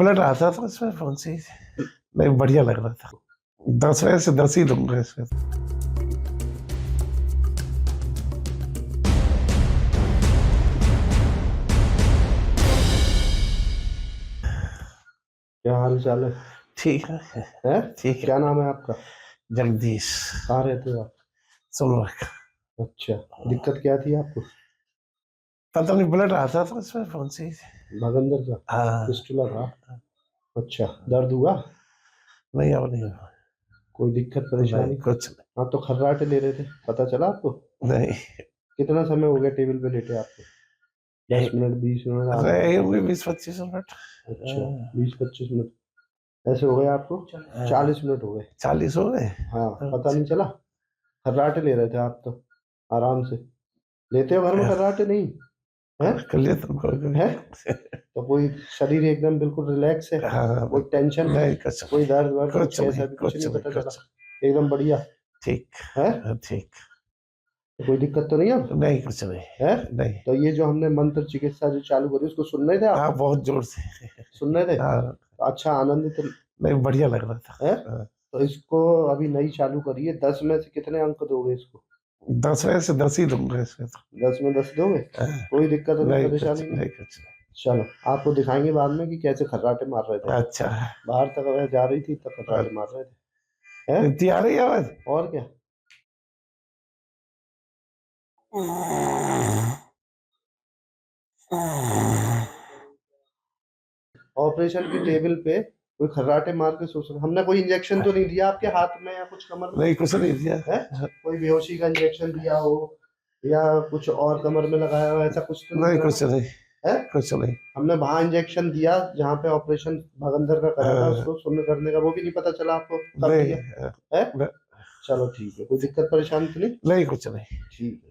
Blood आता था इसमें फोन से नहीं, बढ़िया लग रहा था। 10 में से 10 ही दूंगा इसमें। क्या हाल चाल है? ठीक है, हैं? ठीक है। क्या नाम है आपका? जगदीश। कहाँ रहते हो आप? सोनभद्र। अच्छा, दिक्कत क्या थी आपको? पता नहीं, ब्लड आता था इसमें फोन से। भगंदर का हाँ। फिस्टुला था? अच्छा, दर्द हुआ? नहीं, अब नहीं हुआ। कोई दिक्कत नहीं, परेशानी? कुछ हाँ, तो खर्राटे ले रहे थे, पता चला आपको? नहीं। कितना समय हो गया टेबल पे लेटे आपको? 10 मिनट, 20 मिनट, आधा रहे घंटा? होंगे 20-25 मिनट। अच्छा, 20-25 मिनट ऐसे हो गए आपको? 40 मिनट हो गए? 40 हो गए। हाँ, पता नहीं चला? खर्राटे ले रहे थे आप तो आराम से। लेते हो घर में खर्राटे? नहीं है? कर लिया तुमको है? तो कोई शरीर एकदम बिल्कुल रिलैक्स है? हाँ, कोई टेंशन, नहीं, कुछ कोई दर्द वर्द, कुछ नहीं, कैसा भी कुछ नहीं पता चला? कुछ एकदम बढ़िया ठीक है? ठीक। कोई दिक्कत तो नहीं अब? नहीं, कुछ नहीं है? नहीं। तो ये जो हमने मंत्र चिकित्सा जो चालू करी उसको सुन रहे थे आप? हाँ, बहुत जोर से। सुन रहे थे? हाँ, तो अच्छा, आनंदित नहीं, बढ़िया लग रहा था। है? हाँ। तो इसको अभी नई चालू करी है, 10 में से कितने अंक दोगे इसको? 10 में से 10 ही दूंगा इसमें तो। 10 में 10 दोगे? हाँ। कोई दिक्कत नहीं, नहीं, परेशानी नहीं? कुछ नहीं। चलो, आपको दिखाएंगे बाद में कि कैसे खर्राटे मार रहे थे। अच्छा, बाहर तक अगर जा रही थी तब खर्राटे मार रहे थे। है? इतनी आ रही है आवाज? और क्या? ऑपरेशन की टेबल पे कोई खर्राटे मार के सो सकता? हमने कोई इंजेक्शन तो नहीं दिया आपके हाथ में या कुछ कमर में? नहीं, कुछ नहीं दिया है? कोई बेहोशी का इंजेक्शन दिया हो या कुछ और कमर में लगाया हो, ऐसा कुछ तो नहीं, करा? कुछ नहीं, है? कुछ नहीं। हमने वहां इंजेक्शन दिया जहाँ पे ऑपरेशन भगंदर का करा था, हाँ। उसको शून्य करने का, वो भी नहीं पता चला आपको कब नहीं, दिया? है? चलो ठीक है, कोई दिक्कत परेशानी तो नहीं? नहीं, कुछ नहीं। ठीक है।